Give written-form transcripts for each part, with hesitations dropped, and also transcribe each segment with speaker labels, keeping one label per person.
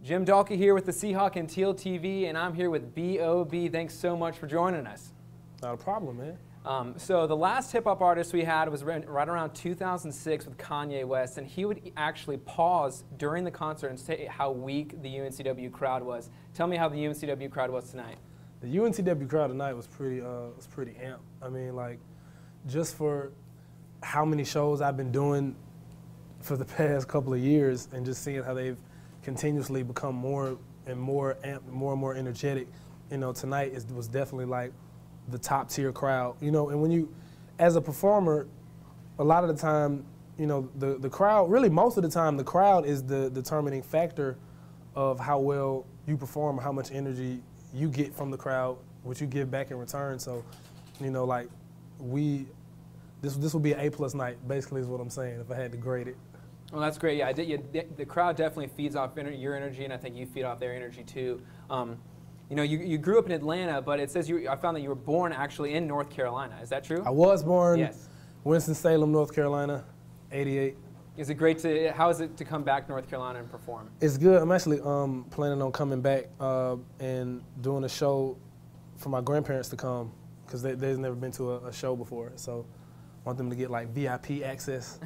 Speaker 1: Jim Dalkey here with the Seahawk and Teal TV, and I'm here with B.o.B. Thanks so much for joining us.
Speaker 2: Not a problem, man.
Speaker 1: So the last hip-hop artist we had was right around 2006 with Kanye West, and he would actually pause during the concert and say how weak the UNCW crowd was. Tell me how the UNCW crowd was tonight.
Speaker 2: The UNCW crowd tonight was pretty amped. I mean, like, just for how many shows I've been doing for the past couple of years, and just seeing how they've continuously become more and more amped, more and more energetic. You know, tonight was definitely like the top tier crowd. You know, and when you, as a performer, a lot of the time, you know, the crowd, really most of the time, the crowd is the determining factor of how well you perform, or how much energy you get from the crowd, what you give back in return. So, you know, like, this will be an A+ night, basically, is what I'm saying, if I had to grade it.
Speaker 1: Well, that's great. Yeah, the crowd definitely feeds off your energy, and I think you feed off their energy too. You know, you grew up in Atlanta, but it says I found that you were born actually in North Carolina. Is that true?
Speaker 2: I was born
Speaker 1: yes.
Speaker 2: Winston-Salem, North Carolina, '88.
Speaker 1: Is it great to? How is it to come back to North Carolina and perform?
Speaker 2: It's good. I'm actually planning on coming back and doing a show for my grandparents to come, because they've never been to a show before. So I want them to get like VIP access.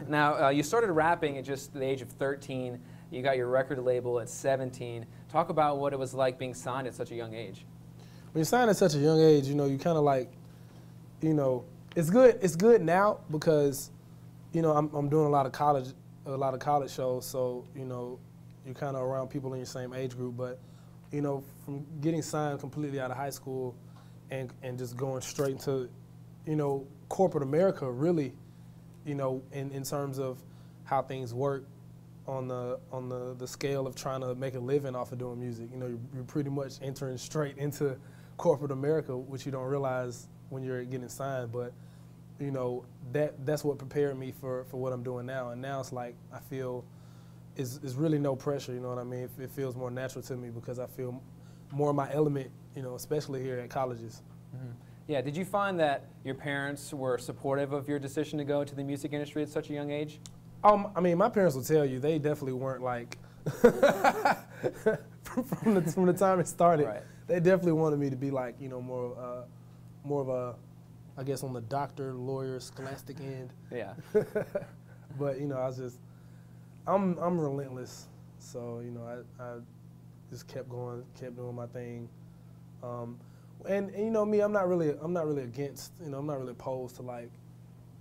Speaker 1: Now, you started rapping at just the age of 13. You got your record label at 17. Talk about what it was like being signed at such a young age.
Speaker 2: When you're signed at such a young age, you know, you kind of like, you know, it's good now because, you know, I'm doing a lot of college shows, so, you know, you're kind of around people in your same age group. But, you know, from getting signed completely out of high school and just going straight into, you know, corporate America, really, you know, in terms of how things work on the scale of trying to make a living off of doing music. You know, you're pretty much entering straight into corporate America, which you don't realize when you're getting signed. But, you know, that's what prepared me for what I'm doing now. And now it's like, I feel is really no pressure, you know what I mean? It feels more natural to me because I feel more in my element, you know, especially here at colleges.
Speaker 1: Mm-hmm. Yeah, did you find that your parents were supportive of your decision to go to the music industry at such a young age?
Speaker 2: I mean, my parents will tell you, they definitely weren't like, from the time it started,
Speaker 1: right.
Speaker 2: They definitely wanted me to be like, you know, more of a, I guess, on the doctor, lawyer, scholastic end.
Speaker 1: Yeah.
Speaker 2: But, you know, I'm relentless. So, you know, I just kept going, kept doing my thing. And you know me, I'm not really against, you know, I'm not really opposed to like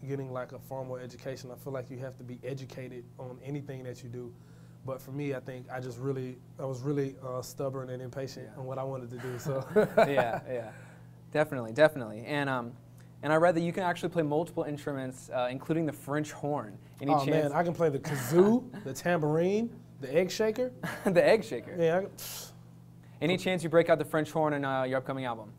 Speaker 2: getting like a formal education. I feel like you have to be educated on anything that you do. But for me, I think I was really stubborn and impatient on what I wanted to do. So
Speaker 1: yeah, definitely. And I read that you can actually play multiple instruments, including the French horn. Any chance?
Speaker 2: Man, I can play the kazoo, the tambourine, the egg shaker.
Speaker 1: The egg shaker.
Speaker 2: Yeah.
Speaker 1: Any chance you break out the French horn in your upcoming album?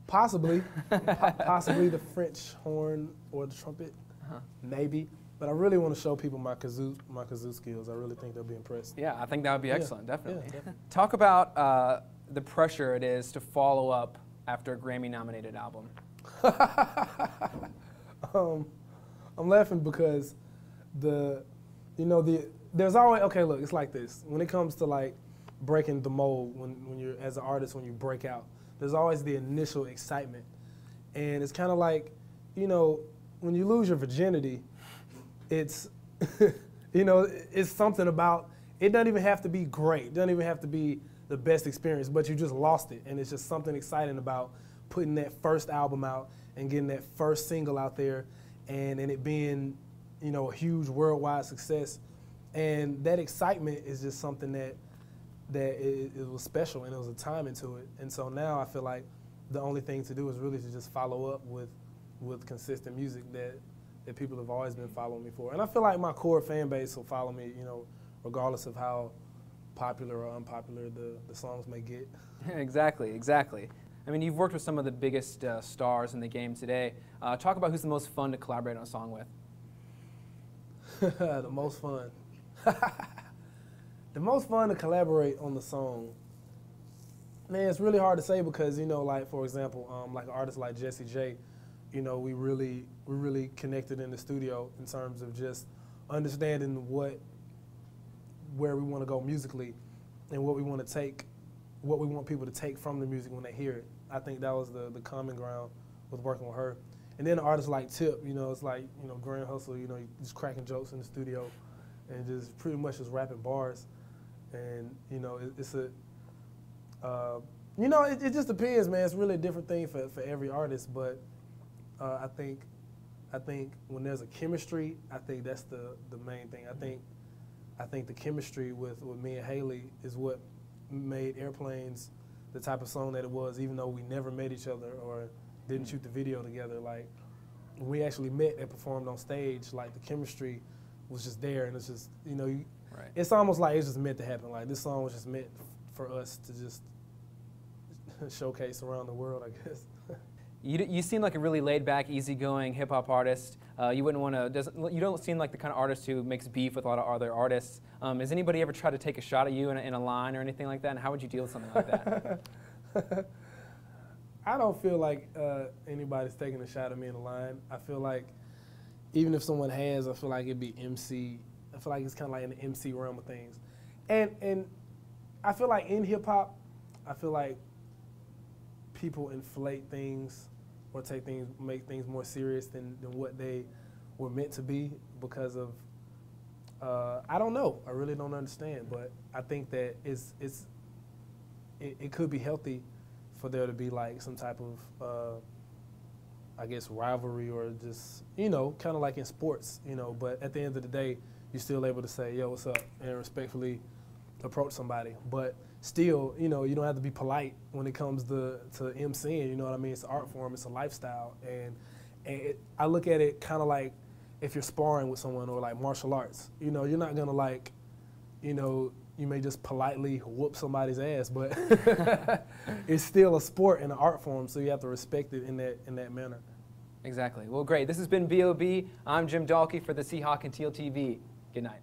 Speaker 2: Possibly. Possibly the French horn or the trumpet, maybe. But I really want to show people my kazoo skills. I really think they'll be impressed.
Speaker 1: Yeah, I think that would be excellent, definitely.
Speaker 2: Yeah, definitely.
Speaker 1: Talk about the pressure it is to follow up after a Grammy-nominated album.
Speaker 2: I'm laughing because there's always, okay, look, it's like this. When it comes to like breaking the mold, when you're, as an artist, when you break out, there's always the initial excitement. And it's kind of like, you know, when you lose your virginity, it's, you know, it's something about, it doesn't even have to be great. It doesn't even have to be the best experience, but you just lost it. And it's just something exciting about putting that first album out and getting that first single out there and it being, you know, a huge worldwide success. And that excitement is just something that it was special, and it was a timing to it. And so now I feel like the only thing to do is really to just follow up with consistent music that people have always been following me for. And I feel like my core fan base will follow me, you know, regardless of how popular or unpopular the songs may get.
Speaker 1: Exactly. I mean, you've worked with some of the biggest stars in the game today. Talk about who's the most fun to collaborate on a song with.
Speaker 2: The most fun. The most fun to collaborate on the song. Man, it's really hard to say because, you know, like, for example, like an artist like Jessie J, you know, we really connected in the studio in terms of just understanding what where we want to go musically and what we want to take, what we want people to take from the music when they hear it. I think that was the common ground with working with her. And then artists like Tip, you know, it's like, you know, Grand Hustle, you know, just cracking jokes in the studio and just pretty much just rapping bars. And, you know, you know, it just depends, man. It's really a different thing for every artist, but I think when there's a chemistry, I think that's the main thing. I think the chemistry with me and Haley is what made Airplanes the type of song that it was, even though we never met each other or didn't shoot the video together. Like, when we actually met and performed on stage, like, the chemistry was just there, and it's just, you know,
Speaker 1: right.
Speaker 2: It's almost like it's just meant to happen. Like, this song was just meant for us to just showcase around the world, I guess.
Speaker 1: You seem like a really laid-back, easygoing hip-hop artist. You wouldn't want to. You don't seem like the kind of artist who makes beef with a lot of other artists. Has anybody ever tried to take a shot at you in a line or anything like that? And how would you deal with something like that?
Speaker 2: I don't feel like anybody's taking a shot at me in a line. I feel like even if someone has, I feel like it'd be MC. I feel like it's kind of like in the MC realm of things. And I feel like in hip-hop, I feel like people inflate things or make things more serious than what they were meant to be because of, I don't know. I really don't understand, but I think that it could be healthy for there to be like some type of, I guess, rivalry or just, you know, kind of like in sports, you know, but at the end of the day, you're still able to say, yo, what's up, and respectfully approach somebody. But still, you know, you don't have to be polite when it comes to MCing, you know what I mean? It's an art form, it's a lifestyle. And I look at it kind of like if you're sparring with someone or like martial arts. You know, you're not gonna like, you know, you may just politely whoop somebody's ass, but it's still a sport and an art form, so you have to respect it in that manner.
Speaker 1: Exactly. Well, great. This has been B.o.B. I'm Jim Dalkey for the Seahawk and Teal TV. Good night.